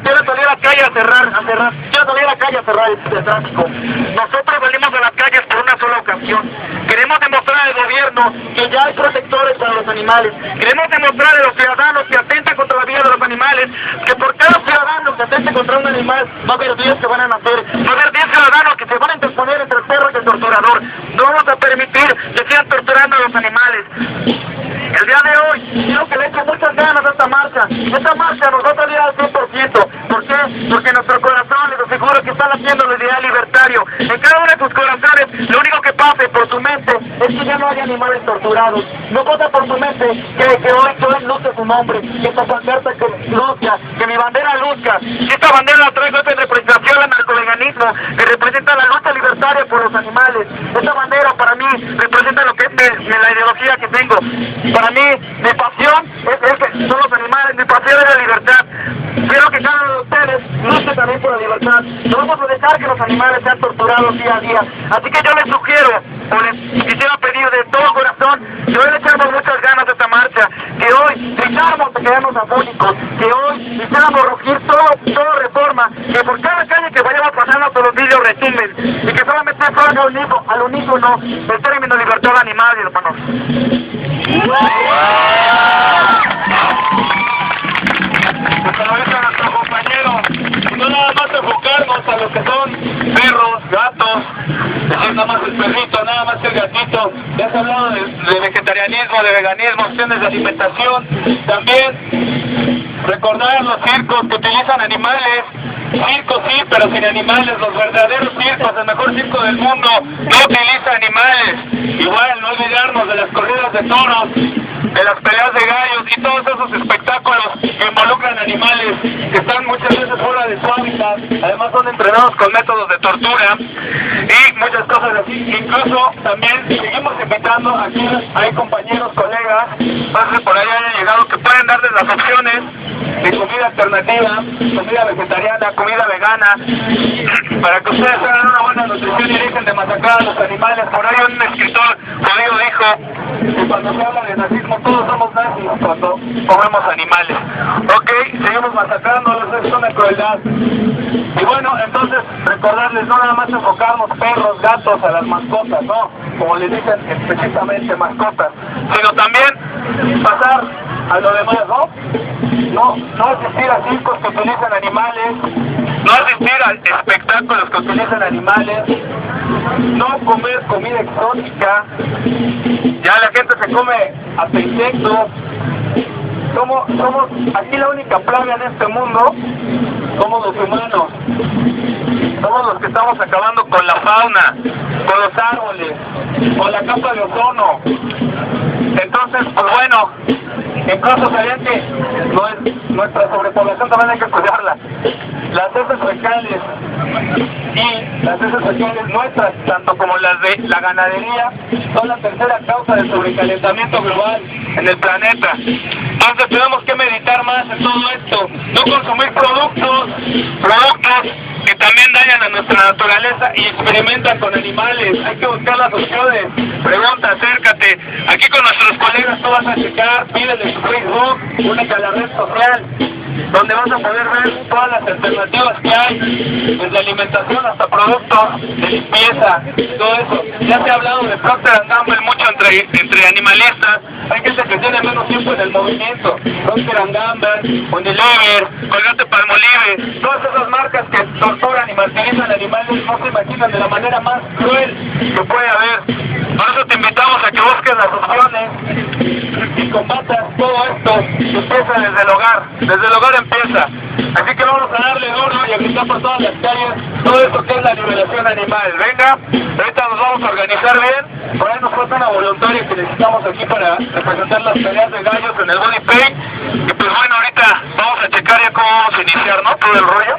Quiero salir a la calle a cerrar. Quiero salir a la calle a cerrar el tráfico. Nosotros salimos de las calles por una sola ocasión. Queremos demostrar al gobierno que ya hay protectores para los animales. Queremos demostrar a los ciudadanos que atentan contra la vida de los animales, que por cada ciudadano que atente contra un animal va a haber 10 que van a nacer. Va a haber 10 ciudadanos que se van a interponer entre el perro y el torturador. No vamos a permitir que sigan torturando a los animales. El día de hoy, quiero que le echen muchas ganas a esta marcha. Esta marcha nos va a salir al 100%. ¿Por qué? Porque nuestro corazón, les aseguro que están haciendo el ideal libertario. En cada uno de sus corazones, lo único que pase por su mente es que ya no hay animales torturados. No pasa por su mente que hoy luce su nombre, que esta pancarta que luzca, que mi bandera luzca, que esta bandera la traigo en representación al narcoveganismo, que representa la lucha libertaria por los animales. Esta bandera para mí representa lo que es la ideología que tengo. Para mí, mi pasión son los animales, mi pasión es la libertad. Quiero que cada uno de ustedes luche también por la libertad. No vamos a dejar que los animales sean torturados día a día. Así que yo les sugiero, o les quisiera pedir de todo corazón, que hoy le echamos muchas ganas a esta marcha, que hoy dejáramos de quedarnos afónicos, que hoy hiciéramos rugir toda reforma, que por cada calle que vayamos pasando todos los vídeos resumen, y que solamente salga al unísono el término libertad animal, hermanos. Aprovecha a nuestro compañero, no nada más enfocarnos a los que son perros, gatos, decir nada más el perrito, nada más el gatito. Ya se ha hablado de vegetarianismo, de veganismo, opciones de alimentación. También recordar los circos que utilizan animales. Circos sí, pero sin animales. Los verdaderos circos, el mejor circo del mundo, no utiliza animales. Igual no olvidarnos de las corridas de toros, de las peleas de gallos y todos esos espectáculos que involucran animales que están muchas veces fuera de su hábitat. Además son entrenados con métodos de tortura y muchas cosas así. Incluso también seguimos invitando, aquí hay compañeros, colegas, no sé si por ahí hayan llegado, que pueden darles las opciones de comida alternativa, comida vegetariana, comida vegana, para que ustedes hagan una buena nutrición y dejen de masacrar a los animales. Por ahí un escritor judío dijo que cuando se habla de nazismo todos somos nazis cuando comemos animales. Ok, seguimos masacrándolos, es una crueldad. Y bueno, entonces recordarles, no nada más enfocarnos perros, gatos, a las mascotas, no, como les dicen específicamente mascotas, sino también pasar a lo demás, ¿no? No asistir a circos que utilizan animales, no asistir a espectáculos que utilizan animales, no comer comida exótica. Ya la gente se come hasta insectos. Somos aquí la única plaga en este mundo, somos los humanos. Somos los que estamos acabando con la fauna, con los árboles, con la capa de ozono. Entonces, pues bueno, incluso sabían que nuestra sobrepoblación también hay que cuidarla. Las heces fecales y las heces fecales nuestras, tanto como las de la ganadería, son la tercera causa de sobrecalentamiento global en el planeta. Entonces tenemos que meditar más en todo esto, no consumir productos que también dañan a nuestra naturaleza y experimentan con animales. Hay que buscar las opciones. Pregunta, acércate. Aquí con nuestros colegas tú vas a checar, pídele su Facebook, únete a la red social, donde vas a poder ver todas las alternativas que hay, desde alimentación hasta productos de limpieza, todo eso. Ya se ha hablado de Procter & Gamble mucho entre animalistas. Hay gente que tiene menos tiempo en el movimiento. Procter & Gamble, Unilever, Colgate-Palmolive, todas esas marcas que torturan y martirizan animales no se imaginan de la manera más cruel que puede haber. Por eso te invitamos a que busques las opciones y combatas todo esto que empieza desde el hogar. Desde el hogar empieza. Así que vamos a darle duro y a gritar por todas las calles todo esto que es la liberación animal. Venga, ahorita nos vamos a organizar bien. Por ahí nos falta una voluntaria que necesitamos aquí para representar las peleas de gallos en el Body Paint. Y pues bueno, ahorita vamos a checar ya cómo vamos a iniciar, ¿no? Todo el rollo.